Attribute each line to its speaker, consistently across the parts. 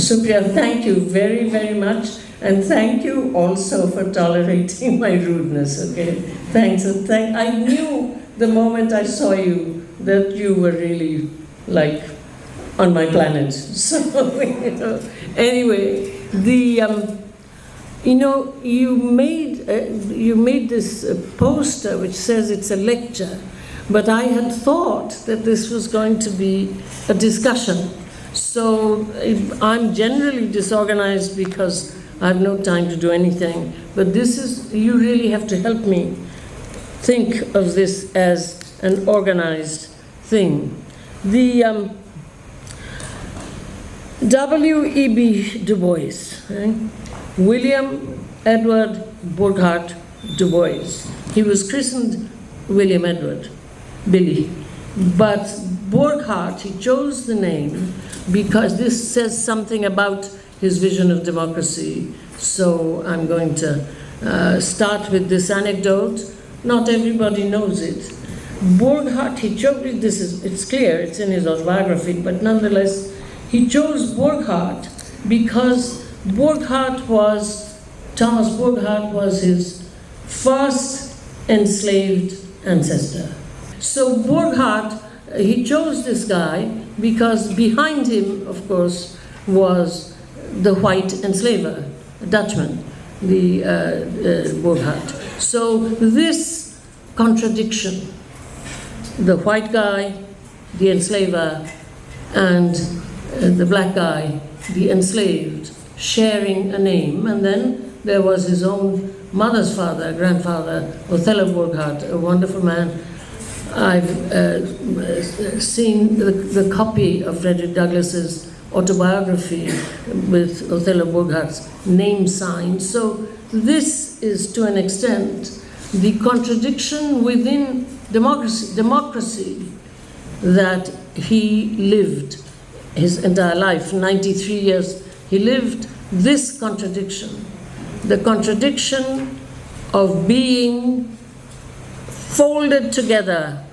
Speaker 1: Supriya, thank you very, very much. And thank you also for tolerating my rudeness, okay? Thanks. And I knew the moment I saw you that you were really like on my planet. So, anyway, you made this poster which says it's a lecture, but I had thought that this was going to be a discussion. So I'm generally disorganized because I have no time to do anything, but you really have to help me think of this as an organized thing. The W.E.B. Du Bois, right? William Edward Burghardt Du Bois. He was christened William Edward, Billy. But Burghardt, he chose the name because this says something about his vision of democracy. So I'm going to start with this anecdote. Not everybody knows it. Burghardt, he chose, it's clear, it's in his autobiography, but nonetheless, he chose Burghardt because Thomas Burghardt was his first enslaved ancestor. So Burghardt, he chose this guy because behind him, of course, was the white enslaver, a Dutchman, the Burghardt. So this contradiction, the white guy, the enslaver, and the black guy, the enslaved, sharing a name, and then there was his own mother's father, grandfather, Othello Burghardt, a wonderful man. I've seen the copy of Frederick Douglass's autobiography with Othello Burghardt's name signed. So this is, to an extent, the contradiction within democracy that he lived his entire life, 93 years. He lived this contradiction, the contradiction of being folded together,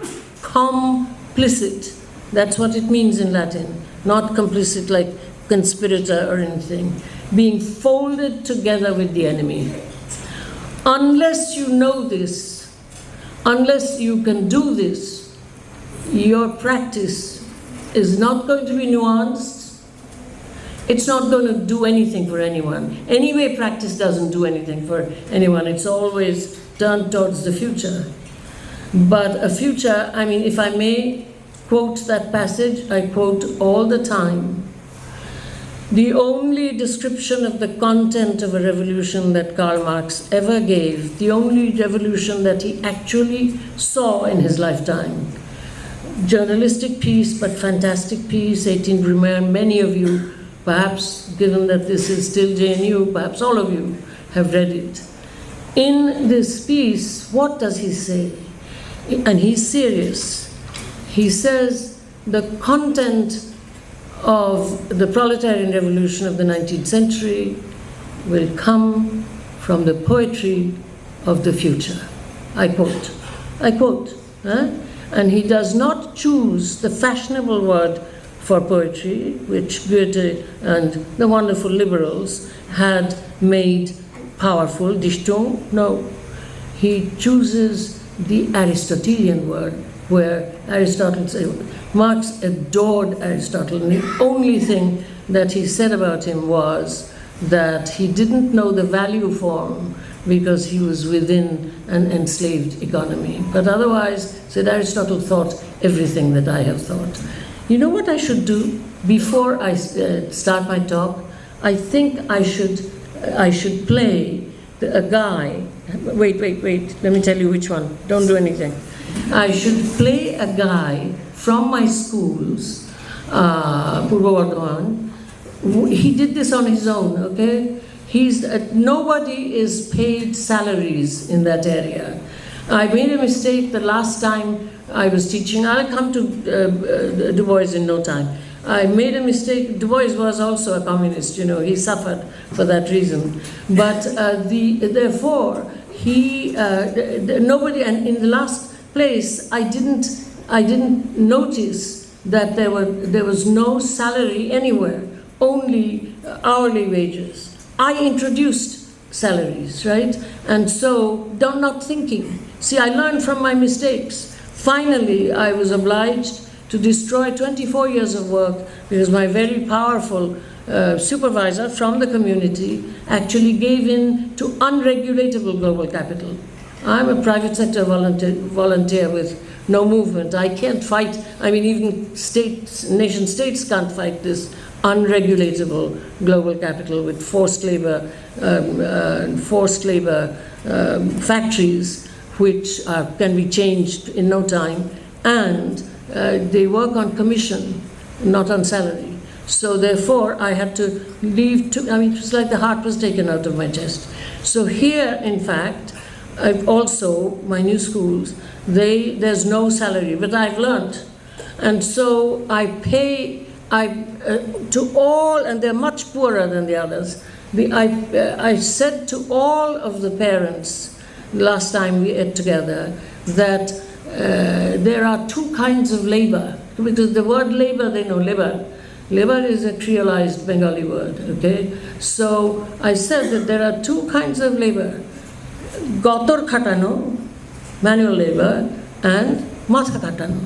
Speaker 1: complicit. That's what it means in Latin, not complicit like conspirator or anything. Being folded together with the enemy. Unless you know this, unless you can do this, your practice is not going to be nuanced. It's not going to do anything for anyone. Anyway, practice doesn't do anything for anyone. It's always turned towards the future. But a future, I mean, if I may quote that passage, I quote all the time. The only description of the content of a revolution that Karl Marx ever gave, the only revolution that he actually saw in his lifetime, journalistic piece, but fantastic piece, 18 Brumaire, many of you, perhaps given that this is still JNU, perhaps all of you have read it. In this piece, what does he say? And he's serious. He says the content of the proletarian revolution of the 19th century will come from the poetry of the future. I quote. And he does not choose the fashionable word for poetry, which Goethe and the wonderful liberals had made powerful, Dichtung. No, he chooses the Aristotelian word, where Aristotle said, Marx adored Aristotle, and the only thing that he said about him was that he didn't know the value form because he was within an enslaved economy. But otherwise, said Aristotle thought everything that I have thought. You know what I should do before I start my talk? I think I should play a guy. Wait, let me tell you which one. Don't do anything. I should play a guy from my schools, Purva Bardhaman. He did this on his own, okay? Nobody is paid salaries in that area. I made a mistake the last time I was teaching. I'll come to Du Bois in no time. I made a mistake. Du Bois was also a communist, he suffered for that reason. But therefore, nobody, and in the last place, I didn't notice that there was no salary anywhere, only hourly wages. I introduced salaries, right? And so, not thinking. See, I learned from my mistakes. Finally, I was obliged to destroy 24 years of work because my very powerful supervisor from the community actually gave in to unregulatable global capital. I'm a private sector volunteer with no movement. I can't fight, even nation states can't fight this unregulatable global capital with forced labor factories which can be changed in no time, and they work on commission, not on salary. So therefore, I had to leave, it was like the heart was taken out of my chest. So here, in fact, I've also, my new schools, there's no salary, but I've learned. And so I pay to all, and they're much poorer than the others. I said to all of the parents last time we ate together that there are two kinds of labor. Because the word labor, they know labor. Labor is a creolized Bengali word, okay? So I said that there are two kinds of labor. Gotor khatano, manual labor, and matha khatano,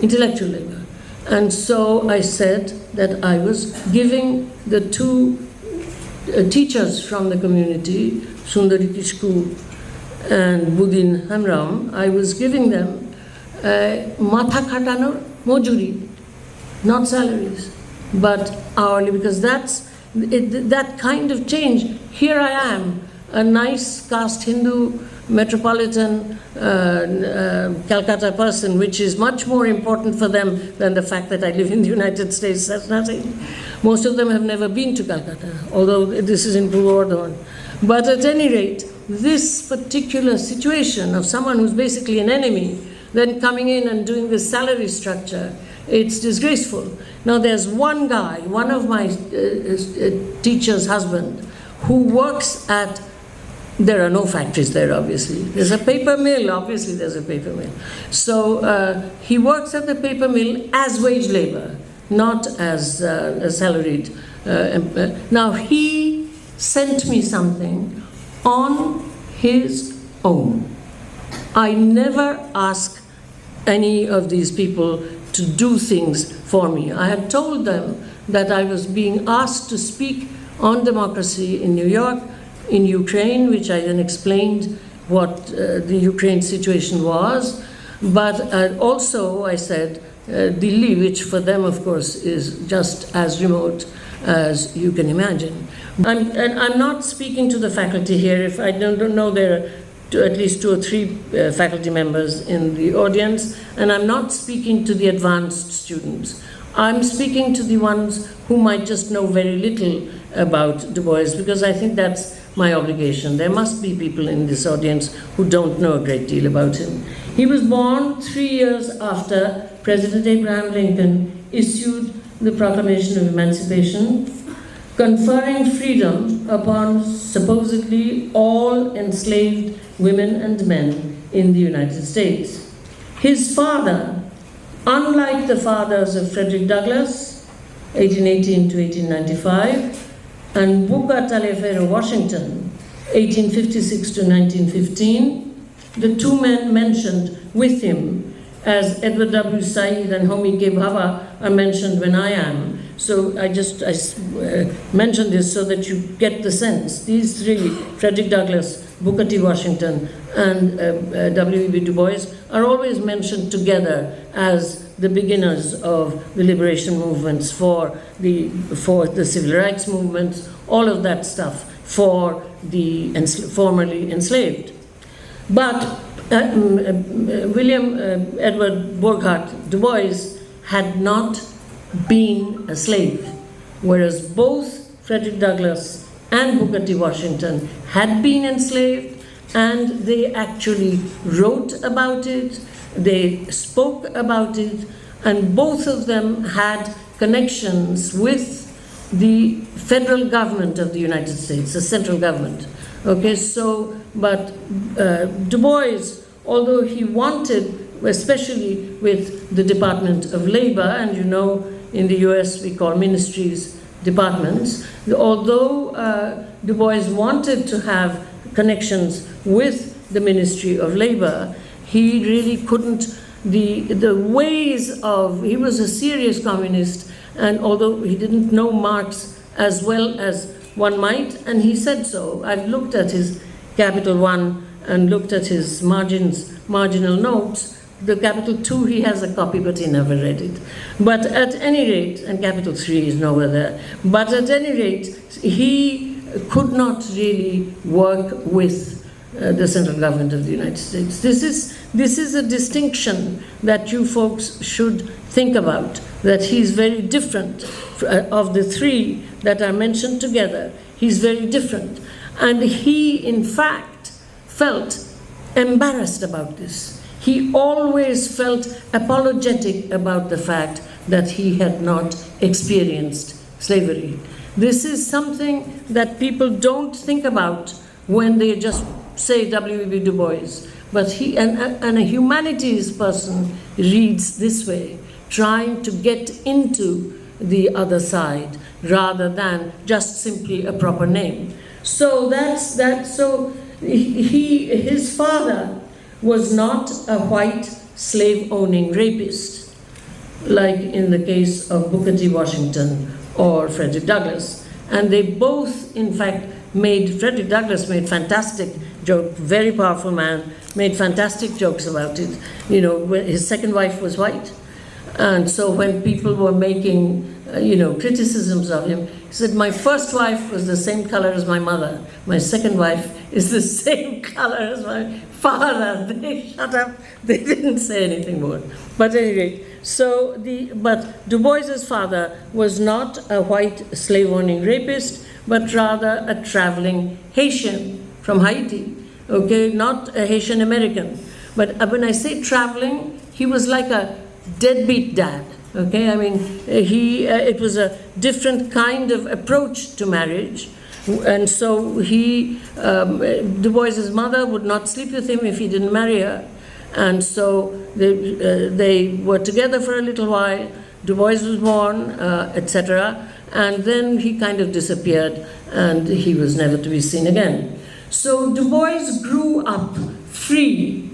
Speaker 1: intellectual labor. And so I said that I was giving the two teachers from the community, Sundari Kishku and Budin Hamram, I was giving them matha khatano mojuri, not salaries, but hourly, because that kind of change. Here I am, a nice caste Hindu metropolitan Calcutta person, which is much more important for them than the fact that I live in the United States. That's nothing. Most of them have never been to Calcutta, although this is in Purvodhan. But at any rate, this particular situation of someone who's basically an enemy, then coming in and doing this salary structure, it's disgraceful. Now there's one guy, one of my teacher's husband, who works at, there are no factories there, obviously. There's a paper mill, obviously there's a paper mill. So he works at the paper mill as wage labor, not as a salaried. Now he sent me something on his own. I never ask any of these people to do things for me. I had told them that I was being asked to speak on democracy in New York, in Ukraine, which I then explained what the Ukraine situation was, but also I said Delhi, which for them, of course, is just as remote as you can imagine. I'm not speaking to the faculty here. If I don't know, there are at least 2 or 3 faculty members in the audience, and I'm not speaking to the advanced students. I'm speaking to the ones who might just know very little about Du Bois, because I think that's my obligation. There must be people in this audience who don't know a great deal about him. He was born 3 years after President Abraham Lincoln issued the Proclamation of Emancipation, conferring freedom upon supposedly all enslaved women and men in the United States. His father, unlike the fathers of Frederick Douglass, 1818 to 1895, and Booker Taliaferro Washington, 1856 to 1915, the two men mentioned with him, as Edward W. Said and Homi K. Bhabha are mentioned when I am. So I mention this so that you get the sense. These three, Frederick Douglass, Booker T. Washington, and W.E.B. Du Bois, are always mentioned together as the beginners of the liberation movements, for the civil rights movements, all of that stuff for the formerly enslaved. But William Edward Burghardt Du Bois had not been a slave, whereas both Frederick Douglass and Booker T. Washington had been enslaved, and they actually wrote about it, they spoke about it, and both of them had connections with the federal government of the United States, the central government. Okay, so, but Du Bois, although he wanted, especially with the Department of Labor, and you know, in the US we call ministries departments. Although Du Bois wanted to have connections with the Ministry of Labor, he really couldn't. The ways of, he was a serious communist, and although he didn't know Marx as well as one might, and he said so. I've looked at his Capital 1 and looked at his marginal notes. The Capital 2, he has a copy, but he never read it. But at any rate, and Capital 3 is nowhere there, but at any rate, he could not really work with the central government of the United States. This is a distinction that you folks should think about, that he's very different of the three that are mentioned together. He's very different. And he, in fact, felt embarrassed about this. He always felt apologetic about the fact that he had not experienced slavery. This is something that people don't think about when they just say W.E.B. Du Bois. But he, and a humanities person reads this way, trying to get into the other side rather than just simply a proper name. So that's that. So his father was not a white slave-owning rapist, like in the case of Booker T. Washington or Frederick Douglass. And they both, in fact, Frederick Douglass made fantastic joke, very powerful man, made fantastic jokes about it. You know, his second wife was white. And so when people were making, criticisms of him, he said, my first wife was the same color as my mother. My second wife is the same color as my father. They shut up. They didn't say anything more. But anyway, but Du Bois's father was not a white slave-owning rapist, but rather a traveling Haitian from Haiti, okay, not a Haitian American. But when I say traveling, he was like a deadbeat dad, okay? I mean, it was a different kind of approach to marriage. And so Du Bois's mother would not sleep with him if he didn't marry her. And so they were together for a little while. Du Bois was born, etc. And then he kind of disappeared, and he was never to be seen again. So Du Bois grew up free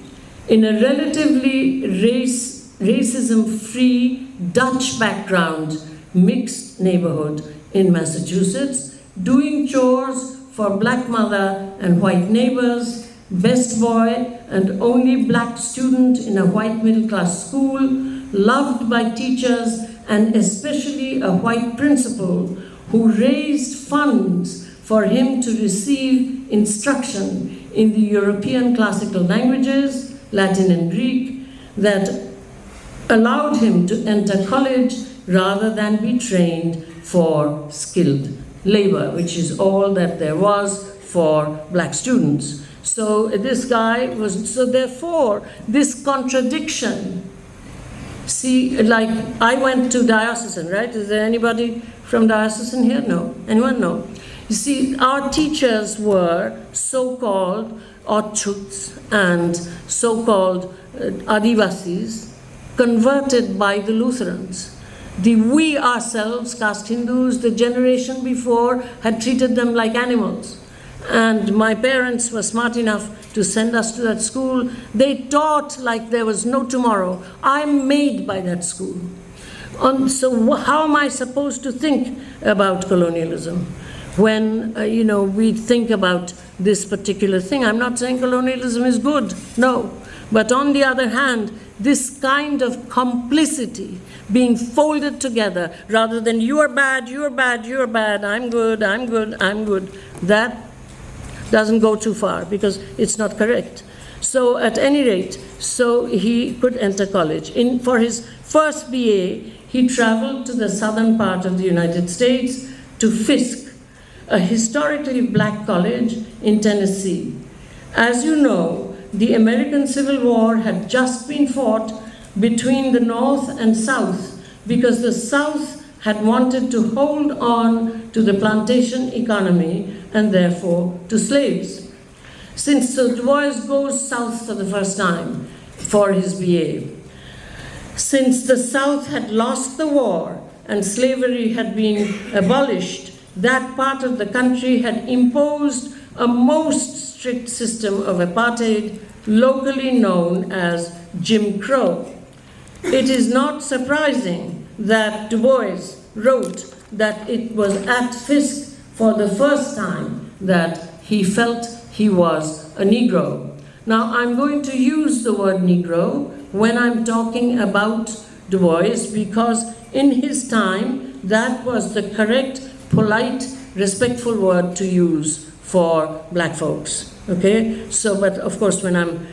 Speaker 1: in a relatively racism-free Dutch background, mixed neighborhood in Massachusetts, doing chores for black mother and white neighbors, best boy and only black student in a white middle-class school, loved by teachers and especially a white principal who raised funds for him to receive instruction in the European classical languages, Latin and Greek, that allowed him to enter college rather than be trained for skilled labor, which is all that there was for black students. So this guy was, so therefore, this contradiction. See, like, I went to diocesan, right? Is there anybody from diocesan here? No. Anyone? No. You see, our teachers were so-called Ochuts and so-called Adivasis converted by the Lutherans. We ourselves, caste Hindus, the generation before, had treated them like animals. And my parents were smart enough to send us to that school. They taught like there was no tomorrow. I'm made by that school. So how am I supposed to think about colonialism when, we think about this particular thing? I'm not saying colonialism is good, no. But on the other hand, this kind of complicity being folded together rather than you are bad, you're bad, you're bad, I'm good, I'm good, I'm good, that doesn't go too far because it's not correct. So at any rate, so he could enter college. For his first BA, he traveled to the southern part of the United States to Fisk, a historically black college in Tennessee. As you know, the American Civil War had just been fought between the North and South because the South had wanted to hold on to the plantation economy and therefore to slaves. So Du Bois goes south for the first time for his BA. Since the South had lost the war, and slavery had been abolished, that part of the country had imposed a most strict system of apartheid, locally known as Jim Crow. It is not surprising that Du Bois wrote that it was at Fisk for the first time that he felt he was a Negro. Now, I'm going to use the word Negro when I'm talking about Du Bois, because in his time, that was the correct, polite, respectful word to use for black folks. Okay? So, but of course, when I'm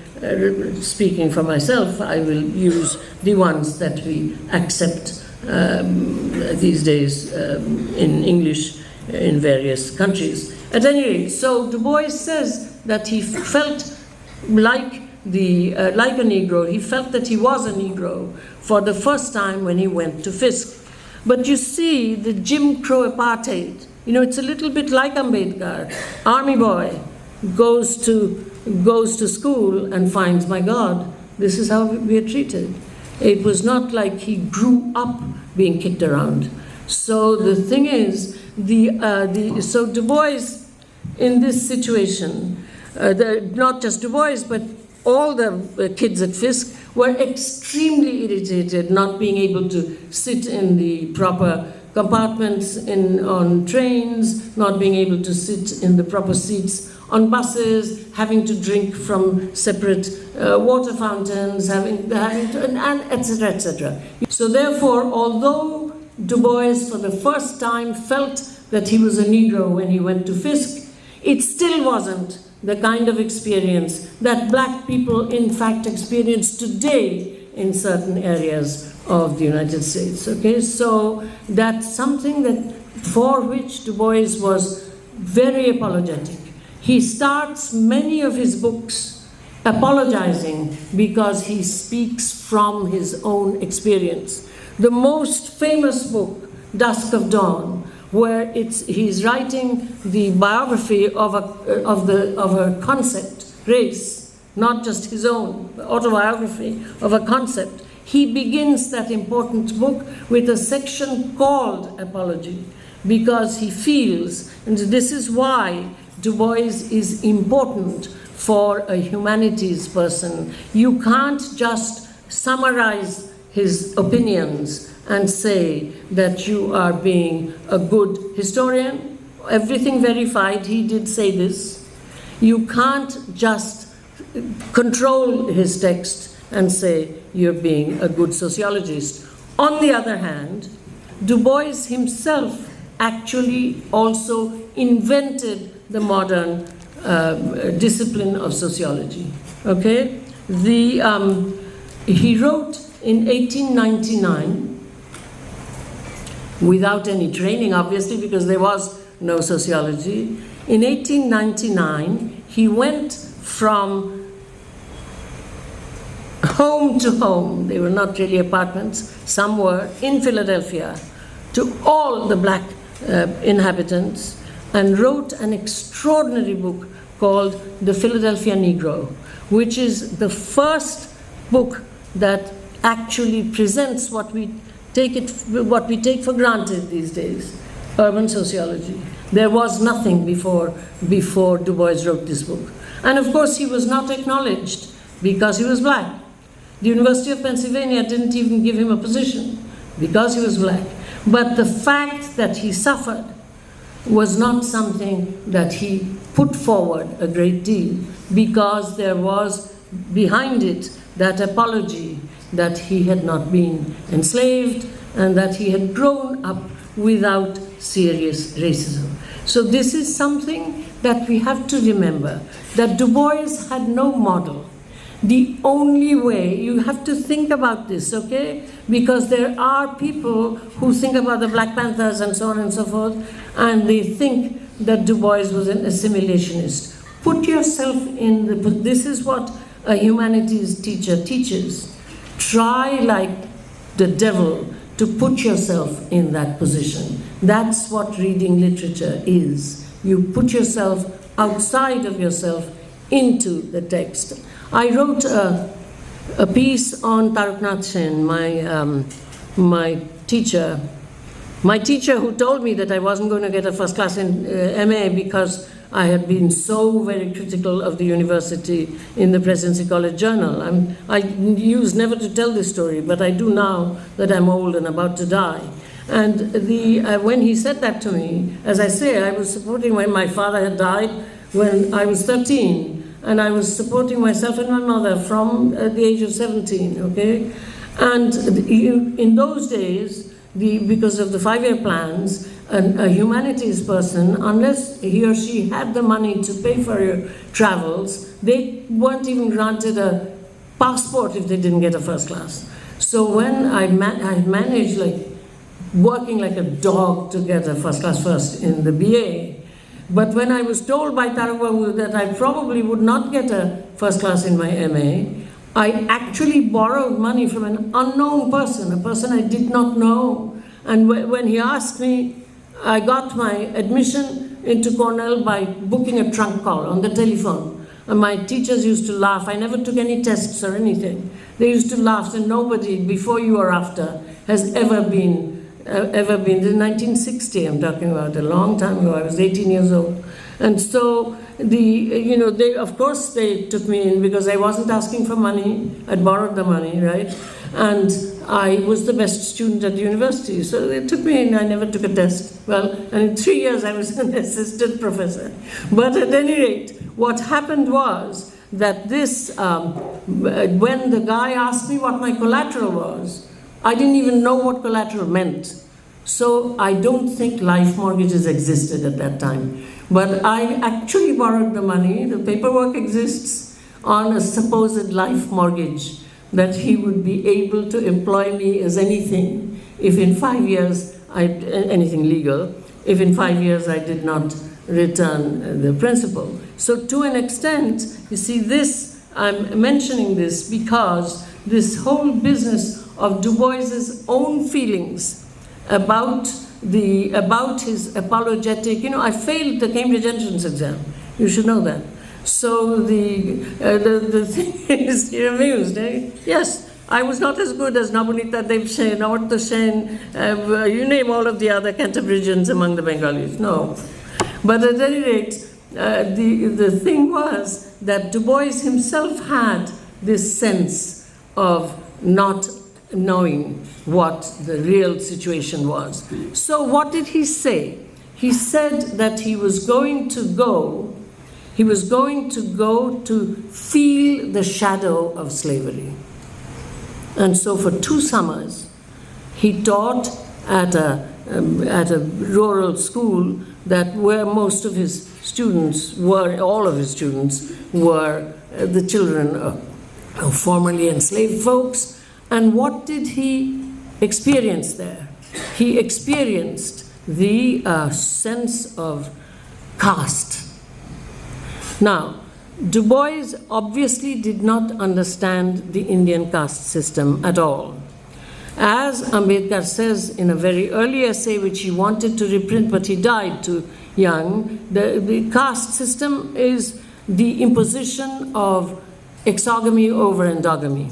Speaker 1: speaking for myself, I will use the ones that we accept these days in English in various countries. At any rate, so Du Bois says that he felt like a Negro. He felt that he was a Negro for the first time when he went to Fisk. But you see, the Jim Crow apartheid, it's a little bit like Ambedkar. Army boy goes to school and finds, my God, this is how we are treated. It was not like he grew up being kicked around. So the thing is, so Du Bois in this situation, not just Du Bois, but all the kids at Fisk were extremely irritated not being able to sit in the proper compartments on trains, not being able to sit in the proper seats on buses, having to drink from separate water fountains, having to, and etc., etc. So therefore, although Du Bois for the first time felt that he was a Negro when he went to Fisk, it still wasn't the kind of experience that black people in fact experience today in certain areas of the United States. Okay, so that's something that for which Du Bois was very apologetic. He starts many of his books apologizing because he speaks from his own experience. The most famous book, Dusk of Dawn, where he's writing the biography of a concept, race, not just his own autobiography of a concept. He begins that important book with a section called Apology, because he feels, and this is why Du Bois is important for a humanities person. You can't just summarize his opinions and say that you are being a good historian. Everything verified, he did say this. You can't just control his text and say you're being a good sociologist. On the other hand, Du Bois himself actually also invented the modern discipline of sociology. Okay? He wrote in 1899, without any training, obviously, because there was no sociology. In 1899, he went from home to home. They were not really apartments, some were, in Philadelphia, to all the black inhabitants, and wrote an extraordinary book called The Philadelphia Negro, which is the first book that actually presents what we take for granted these days, urban sociology. There was nothing before Du Bois wrote this book. And of course, he was not acknowledged because he was black. The University of Pennsylvania didn't even give him a position because he was black. But the fact that he suffered was not something that he put forward a great deal, because there was behind it that apology that he had not been enslaved and that he had grown up without serious racism. So this is something that we have to remember, that Du Bois had no model. The only way, you have to think about this, okay? Because there are people who think about the Black Panthers and so on and so forth, and they think that Du Bois was an assimilationist. Put yourself in this is what a humanities teacher teaches. Try like the devil to put yourself in that position. That's what reading literature is. You put yourself outside of yourself into the text. I wrote a piece on Tarak Nath Sen, my teacher, My teacher, who told me that I wasn't going to get a first class in MA because I had been so very critical of the university in the Presidency College Journal. I used never to tell this story, but I do now that I'm old and about to die. And when he said that to me, as I say, I was supporting when my father had died when I was 13, and I was supporting myself and my mother from the age of 17, okay? And in those days, because of the 5-year plans, a humanities person, unless he or she had the money to pay for your travels, they weren't even granted a passport if they didn't get a first class. So when I managed, like, working like a dog to get a first class first in the BA, but when I was told by Tarak Babu that I probably would not get a first class in my MA, I actually borrowed money from an unknown person, a person I did not know. And when he asked me, I got my admission into Cornell by booking a trunk call on the telephone. And my teachers used to laugh. I never took any tests or anything. They used to laugh, and nobody, before you or after, has ever been in 1960, I'm talking about, a long time ago. I was 18 years old. And so, of course they took me in because I wasn't asking for money. I'd borrowed the money, right? And I was the best student at the university. So they took me in. I never took a test. Well, and in 3 years I was an assistant professor. But at any rate, what happened was that when the guy asked me what my collateral was, I didn't even know what collateral meant. So I don't think life mortgages existed at that time. But I actually borrowed the money, the paperwork exists, on a supposed life mortgage that he would be able to employ me as anything if in 5 years, anything legal, if in 5 years I did not return the principal. So to an extent, you see this, I'm mentioning this because this whole business of Du Bois's own feelings about his apologetic, I failed the Cambridge entrance exam. You should know that. So the thing is, you're amused, eh? Yes, I was not as good as Nabonita Dev Sen, Awarta Sen, you name all of the other Cantabrigians among the Bengalis. No. But at any rate, the thing was that Du Bois himself had this sense of not knowing what the real situation was. So what did he say? He said that he was going to go to feel the shadow of slavery. And so for 2 summers, he taught at a rural school where most of his students were, all of his students were the children of formerly enslaved folks. And what did he experience there? He experienced the sense of caste. Now, Du Bois obviously did not understand the Indian caste system at all. As Ambedkar says in a very early essay, which he wanted to reprint, but he died too young, the caste system is the imposition of exogamy over endogamy.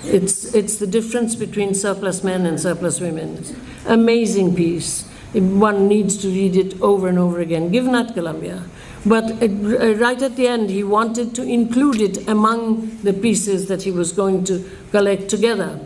Speaker 1: It's the difference between surplus men and surplus women. Amazing piece. One needs to read it over and over again, given at Columbia. But right at the end, he wanted to include it among the pieces that he was going to collect together.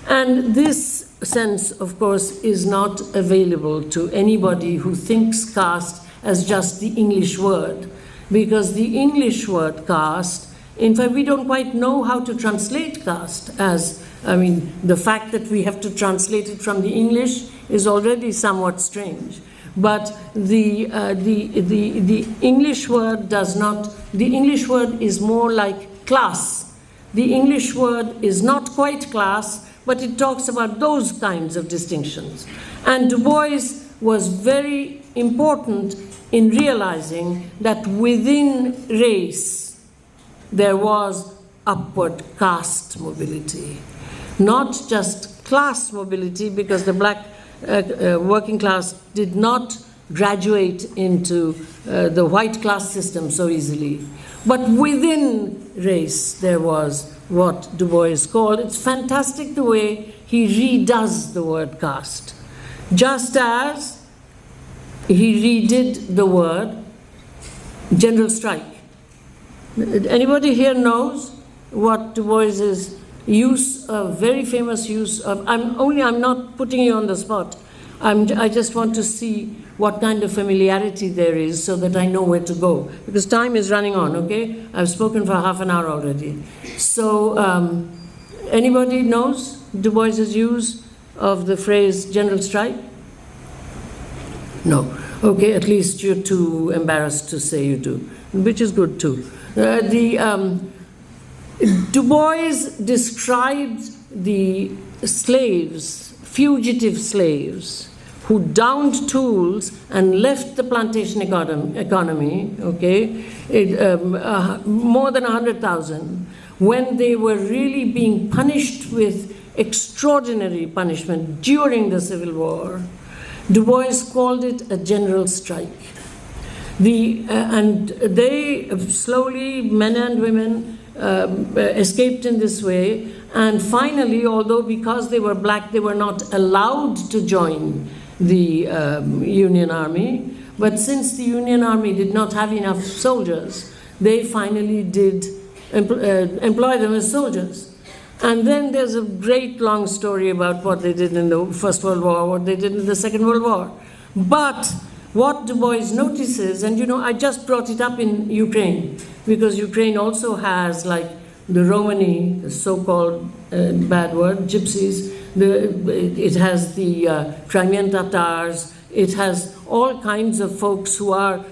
Speaker 1: And this sense, of course, is not available to anybody who thinks caste as just the English word, because the English word caste, in fact, we don't quite know how to translate caste the fact that we have to translate it from the English is already somewhat strange. But the English word does not, the English word is more like class. The English word is not quite class, but it talks about those kinds of distinctions. And Du Bois was very important in realizing that within race, there was upward caste mobility. Not just class mobility, because the black working class did not graduate into the white class system so easily. But within race, there was what Du Bois called, it's fantastic the way he redoes the word caste. just as he redid the word general strike. Anybody here knows what Du Bois's use of, very famous use of, I'm not putting you on the spot. I just want to see what kind of familiarity there is so that I know where to go. Because time is running on, okay? I've spoken for half an hour already. So, anybody knows Du Bois's use of the phrase general strike? No. Okay, at least you're too embarrassed to say you do, which is good too. Du Bois described the slaves, fugitive slaves, who downed tools and left the plantation economy, okay, more than 100,000, when they were really being punished with extraordinary punishment during the Civil War. Du Bois called it a general strike. And they slowly, men and women, escaped in this way. And finally, although because they were black, they were not allowed to join the Union Army. But since the Union Army did not have enough soldiers, they finally did employ them as soldiers. And then there's a great long story about what they did in the First World War, what they did in the Second World War. But what Du Bois notices, and I just brought it up in Ukraine, because Ukraine also has, like, the Romani, the so-called bad word, gypsies, it has the Crimean Tatars, it has all kinds of folks who are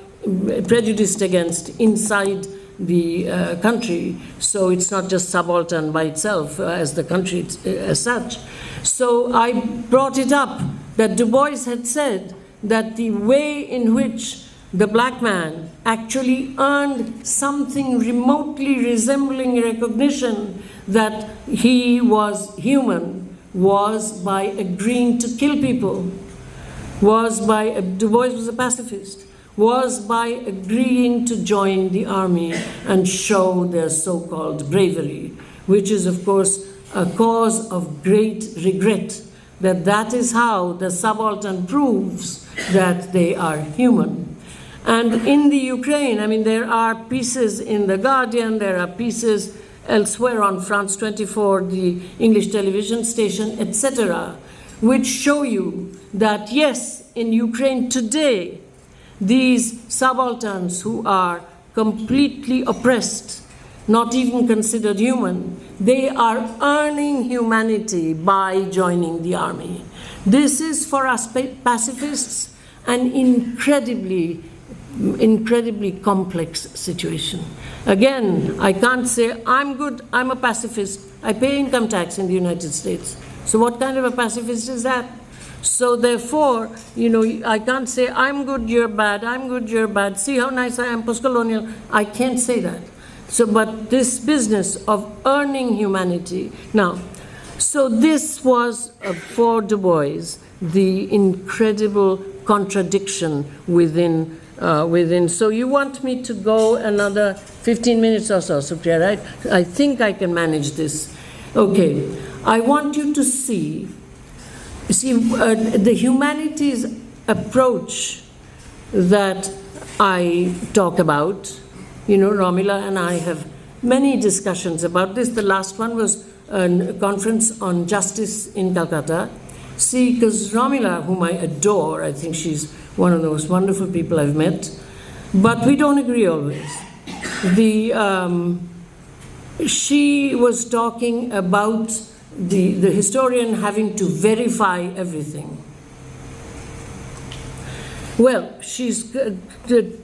Speaker 1: prejudiced against inside the country. So it's not just subaltern by itself as the country as such. So I brought it up that Du Bois had said that the way in which the black man actually earned something remotely resembling recognition that he was human was by agreeing to kill people, Du Bois was a pacifist, was by agreeing to join the army and show their so-called bravery, which is, of course, a cause of great regret, that is how the subaltern proves that they are human. And in the Ukraine, there are pieces in The Guardian, there are pieces elsewhere on France 24, the English television station, etc., which show you that, yes, in Ukraine today, these subalterns who are completely oppressed, not even considered human, they are earning humanity by joining the army. This is, for us pacifists, an incredibly complex situation. Again, I can't say, I'm good, I'm a pacifist, I pay income tax in the United States. So what kind of a pacifist is that? So therefore, I can't say, I'm good, you're bad, I'm good, you're bad, see how nice I am, post-colonial. I can't say that. So, but this business of earning humanity. Now, so this was, for Du Bois, the incredible contradiction within. So you want me to go another 15 minutes or so, Supriya, right? I think I can manage this. Okay. I want you to see the humanities approach that I talk about. Romila and I have many discussions about this. The last one was a conference on justice in Calcutta. See, because Romila, whom I adore, I think she's one of the most wonderful people I've met, but we don't agree always. She was talking about the historian having to verify everything. Well, she's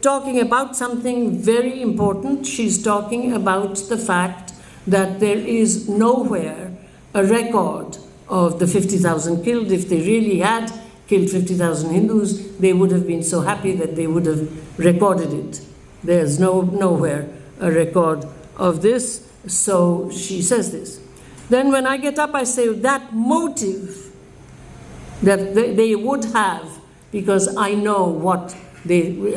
Speaker 1: talking about something very important. She's talking about the fact that there is nowhere a record of the 50,000 killed. If they really had killed 50,000 Hindus, they would have been so happy that they would have recorded it. There's nowhere a record of this. So she says this. Then when I get up, I say that motive that they would have, because I know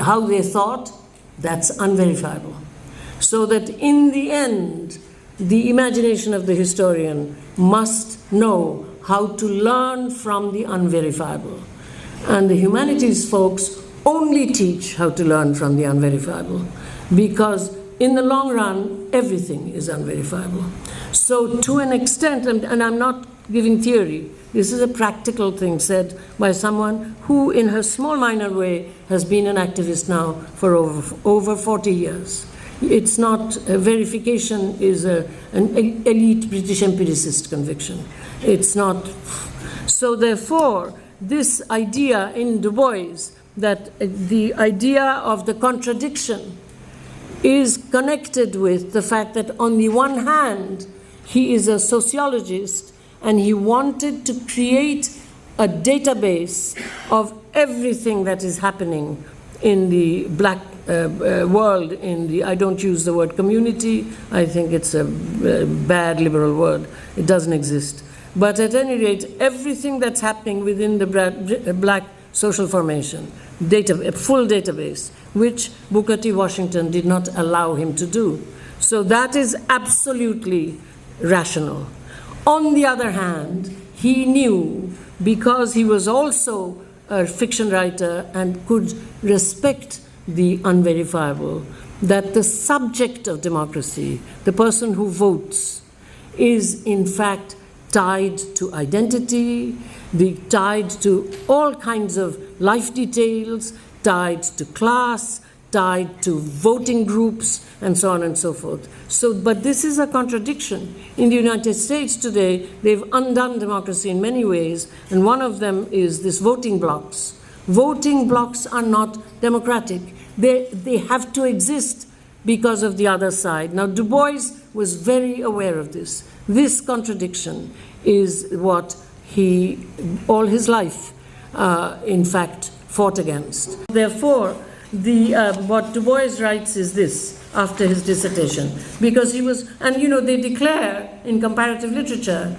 Speaker 1: how they thought, that's unverifiable. So that in the end, the imagination of the historian must know how to learn from the unverifiable. And the humanities folks only teach how to learn from the unverifiable, because in the long run, everything is unverifiable. So to an extent, and I'm not giving theory, this is a practical thing said by someone who, in her small minor way, has been an activist now for over 40 years. It's not, verification is an elite British empiricist conviction. It's not. So therefore, this idea in Du Bois, that the idea of the contradiction is connected with the fact that on the one hand, he is a sociologist and he wanted to create a database of everything that is happening in the black world, in the, I don't use the word community, I think it's a bad liberal word, it doesn't exist. But at any rate, everything that's happening within the black social formation, a full database, which Booker T. Washington did not allow him to do. So that is absolutely rational. On the other hand, he knew, because he was also a fiction writer and could respect the unverifiable, that the subject of democracy, the person who votes, is in fact tied to identity, tied to all kinds of life details, tied to class, tied to voting groups, and so on and so forth. So, but this is a contradiction. In the United States today, they've undone democracy in many ways, and one of them is this voting blocks. Voting blocks are not democratic. They have to exist because of the other side. Now, Du Bois was very aware of this. This contradiction is what he, all his life, in fact, fought against. Therefore, what Du Bois writes is this, after his dissertation, because he was, and you know, they declare in comparative literature,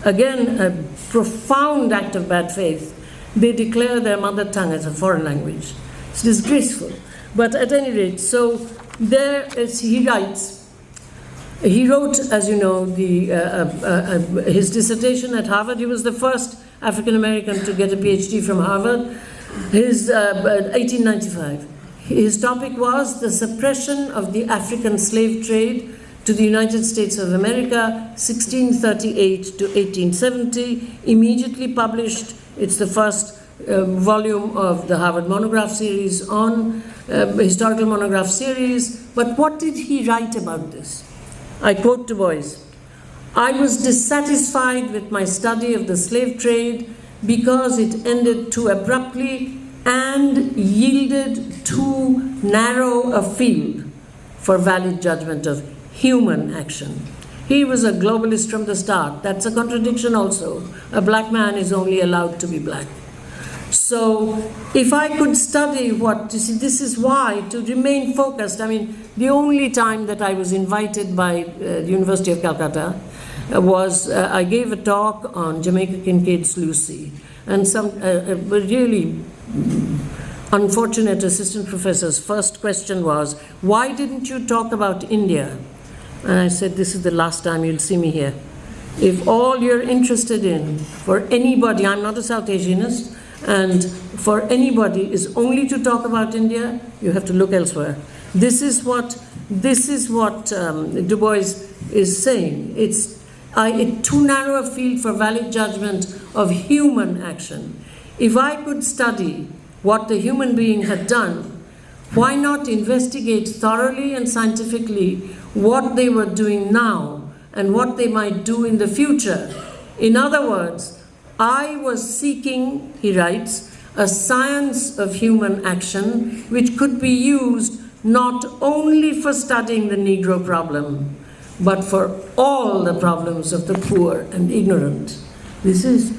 Speaker 1: again, a profound act of bad faith, they declare their mother tongue as a foreign language. It's disgraceful. But at any rate, so there, as he writes, he wrote, as you know, his dissertation at Harvard. He was the first African American to get a PhD from Harvard. 1895. His topic was the suppression of the African slave trade to the United States of America, 1638 to 1870, immediately published. It's the first volume of the Harvard monograph series on historical monograph series. But what did he write about this? I quote Du Bois, "I was dissatisfied with my study of the slave trade because it ended too abruptly and yielded too narrow a field for valid judgment of human action." He was a globalist from the start. That's a contradiction also. A black man is only allowed to be black. So if I could study what, you see, this is why, to remain focused, I mean, the only time that I was invited by the University of Calcutta was, I gave a talk on Jamaica Kincaid's Lucy, and some really unfortunate assistant professor's first question was, "Why didn't you talk about India?" And I said, "This is the last time you'll see me here. If all you're interested in, for anybody, I'm not a South Asianist, and for anybody is only to talk about India, you have to look elsewhere." This is what Du Bois is saying. It's too narrow a field for valid judgment of human action. If I could study what the human being had done, why not investigate thoroughly and scientifically what they were doing now and what they might do in the future? In other words, I was seeking, he writes, a science of human action which could be used not only for studying the Negro problem, but for all the problems of the poor and ignorant. This is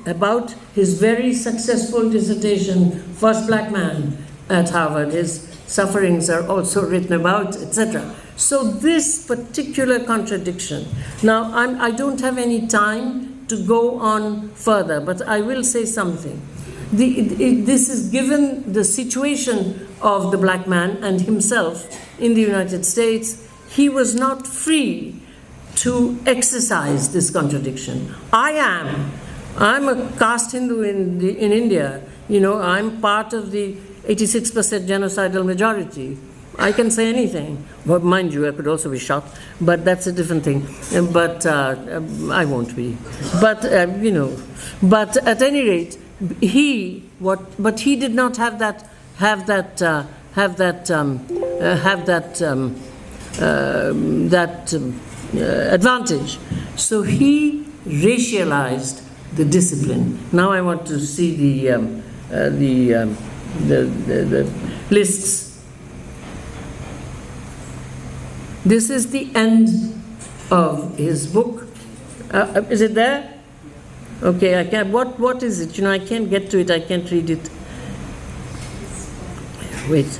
Speaker 1: about his very successful dissertation, First Black Man at Harvard. His sufferings are also written about, etc. So this particular contradiction. Now, I don't have any time to go on further, but I will say something. This is given the situation of the black man and himself in the United States, he was not free to exercise this contradiction. I am, I'm a caste Hindu in India. I'm part of the 86% genocidal majority. I can say anything. But mind you, I could also be shot, but that's a different thing. But I won't be. But, but at any rate, he did not have that advantage. So he racialized the discipline. Now I want to see the lists. This is the end of his book. Is it there? Okay, I can't. What is it? I can't get to it. I can't read it. Wait.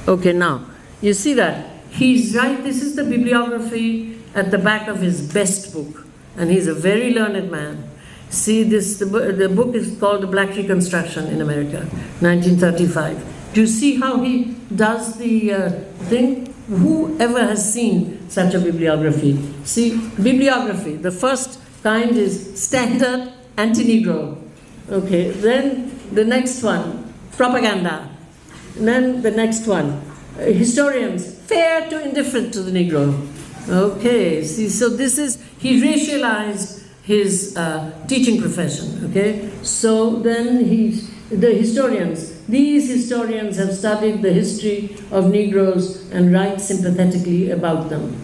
Speaker 1: Okay, now you see that he's right. This is the bibliography at the back of his best book, and he's a very learned man. See this. The book is called The Black Reconstruction in America, 1935. Do you see how he does the thing? Whoever has seen such a bibliography? See, bibliography, the first kind is standard anti-Negro. Okay, then the next one, propaganda. And then the next one, historians, fair to indifferent to the Negro. Okay, see, so this is, he racialized his teaching profession, okay? So then the historians, these historians have studied the history of Negroes and write sympathetically about them.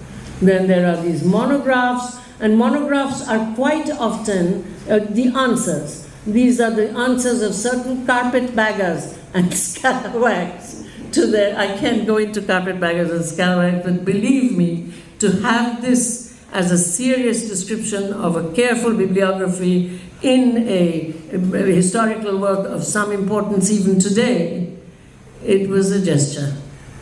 Speaker 1: Then there are these monographs, and monographs are quite often the answers. These are the answers of certain carpetbaggers and scalawags to their, I can't go into carpetbaggers and scalawags, but believe me, to have this as a serious description of a careful bibliography in a historical work of some importance even today, it was a gesture.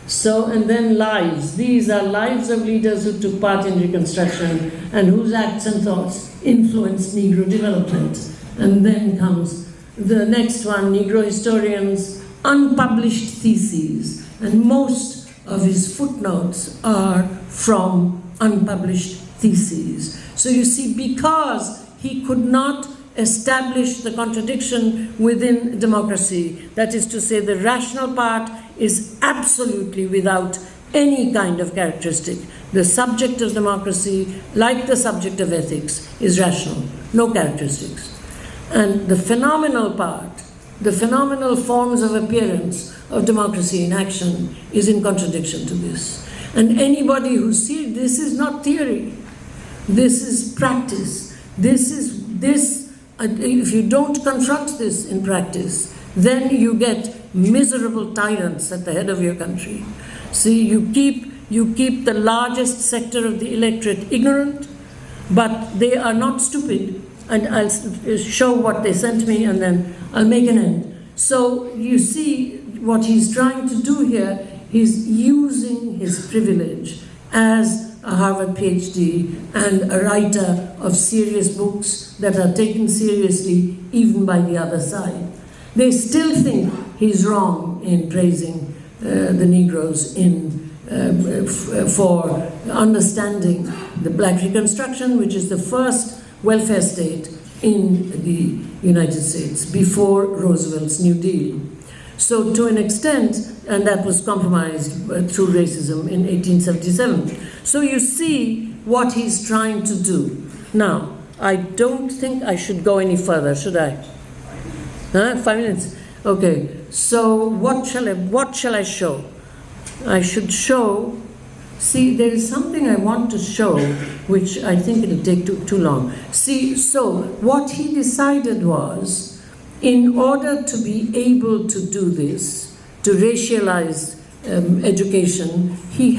Speaker 1: So, and then lives. These are lives of leaders who took part in Reconstruction and whose acts and thoughts influenced Negro development. And then comes the next one, Negro historians, unpublished theses. And most of his footnotes are from unpublished theses. So you see, because he could not establish the contradiction within democracy, that is to say, the rational part is absolutely without any kind of characteristic. The subject of democracy, like the subject of ethics, is rational, no characteristics. And the phenomenal part, the phenomenal forms of appearance of democracy in action is in contradiction to this. And anybody who sees this is not theory, this is practice. If you don't confront this in practice, then you get miserable tyrants at the head of your country. See, you keep the largest sector of the electorate ignorant, but they are not stupid. And I'll show what they sent me, and then I'll make an end. So you see what he's trying to do here, he's using his privilege as a Harvard PhD and a writer of serious books that are taken seriously even by the other side. They still think he's wrong in praising the Negroes for understanding the Black Reconstruction, which is the first welfare state in the United States before Roosevelt's New Deal. So to an extent, and that was compromised through racism in 1877. So you see what he's trying to do. Now, I don't think I should go any further, should I? 5 minutes? Okay, so what shall I show? I should show, see, there is something I want to show, which I think it'll take too long. See, so what he decided was, in order to be able to do this, to racialize education, he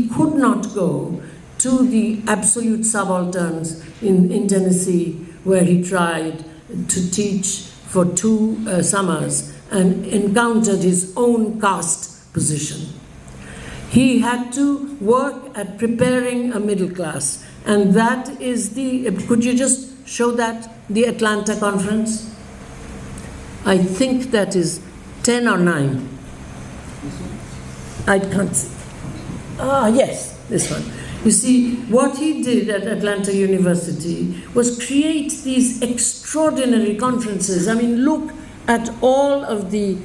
Speaker 1: could not go to the absolute subalterns in Tennessee, where he tried to teach for 2 summers and encountered his own caste position. He had to work at preparing a middle class, and that is could you just show that, the Atlanta Conference? I think that is 10 or 9. I can't see. Ah, yes, this one. You see, what he did at Atlanta University was create these extraordinary conferences. I mean, look at all of the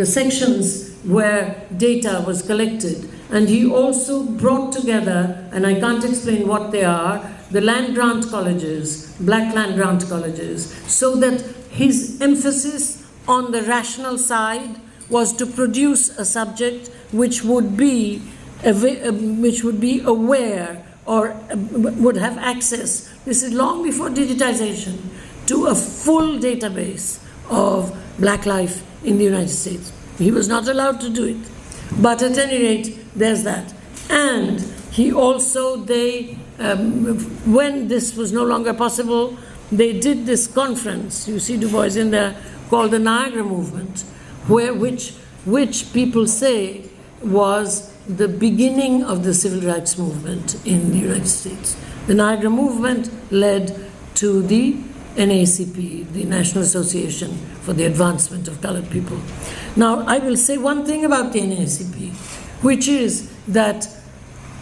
Speaker 1: sections where data was collected. And he also brought together, and I can't explain what they are, the land grant colleges, black land grant colleges, so that his emphasis on the rational side was to produce a subject which would be aware or would have access, this is long before digitization, to a full database of black life in the United States. He was not allowed to do it. But at any rate, there's that. And he also, when this was no longer possible, they did this conference, you see Du Bois in there, called the Niagara Movement, which people say was the beginning of the civil rights movement in the United States. The Niagara Movement led to the NAACP, the National Association for the Advancement of Colored People. Now, I will say one thing about the NAACP, which is that,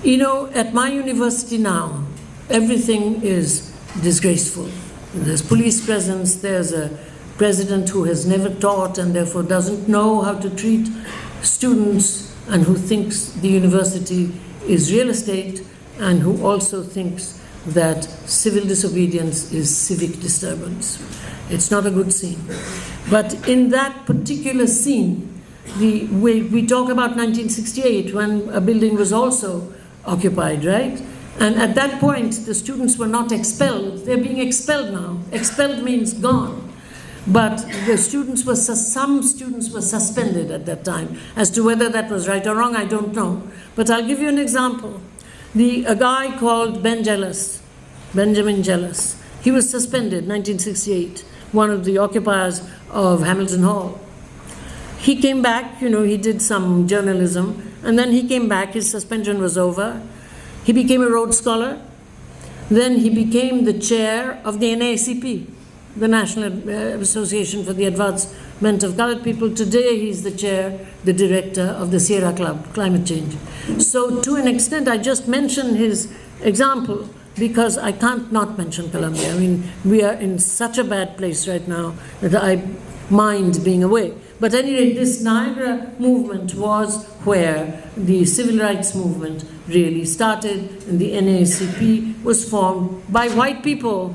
Speaker 1: at my university now, everything is disgraceful. There's police presence, there's a president who has never taught and therefore doesn't know how to treat students, and who thinks the university is real estate, and who also thinks that civil disobedience is civic disturbance. It's not a good scene. But in that particular scene, we talk about 1968, when a building was also occupied, right? And at that point, the students were not expelled. They're being expelled now. Expelled means gone. But some students were suspended at that time. As to whether that was right or wrong, I don't know. But I'll give you an example. A guy called Benjamin Jealous, he was suspended, 1968, one of the occupiers of Hamilton Hall. He came back, he did some journalism, and then he came back, his suspension was over. He became a Rhodes Scholar. Then he became the chair of the NAACP, the National Association for the Advancement of Colored People. Today he's the chair, the director of the Sierra Club, Climate Change. So to an extent, I just mention his example because I can't not mention Colombia. I mean, we are in such a bad place right now that I mind being away. But at any rate, this Niagara movement was where the civil rights movement really started, and the NAACP was formed by white people.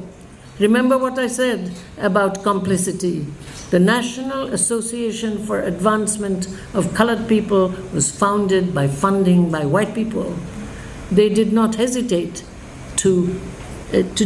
Speaker 1: Remember what I said about complicity. The National Association for Advancement of Colored People was founded by funding by white people. They did not hesitate to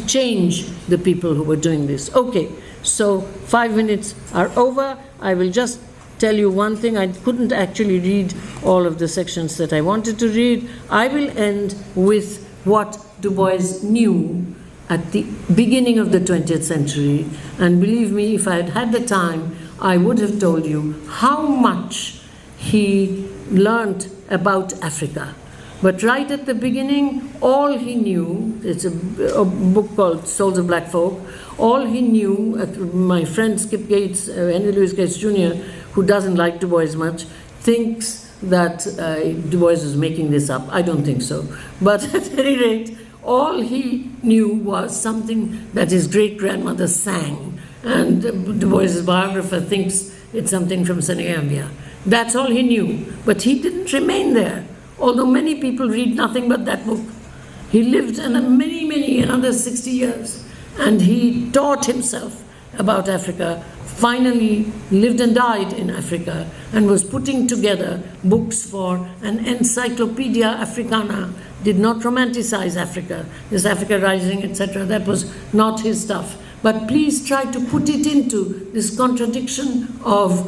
Speaker 1: change the people who were doing this. Okay, so 5 minutes are over. I will just tell you one thing. I couldn't actually read all of the sections that I wanted to read. I will end with what Du Bois knew at the beginning of the 20th century. And believe me, if I had had the time, I would have told you how much he learned about Africa. But right at the beginning, all he knew, it's a book called Souls of Black Folk, all he knew, my friend Skip Gates, Henry Louis Gates Jr., who doesn't like Du Bois much, thinks that Du Bois is making this up. I don't think so. But at any rate, all he knew was something that his great-grandmother sang. And Du Bois' biographer thinks it's something from Senegambia. That's all he knew. But he didn't remain there, although many people read nothing but that book. He lived another 60 years. And he taught himself about Africa, finally lived and died in Africa, and was putting together books for an Encyclopedia Africana, did not romanticize Africa, this Africa Rising, etc. That was not his stuff. But please try to put it into this contradiction of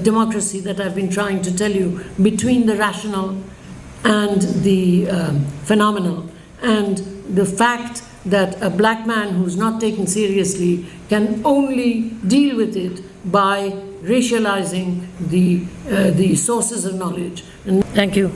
Speaker 1: democracy that I've been trying to tell you, between the rational and the phenomenal, and the fact that a black man who's not taken seriously can only deal with it by racializing the sources of knowledge. And thank you.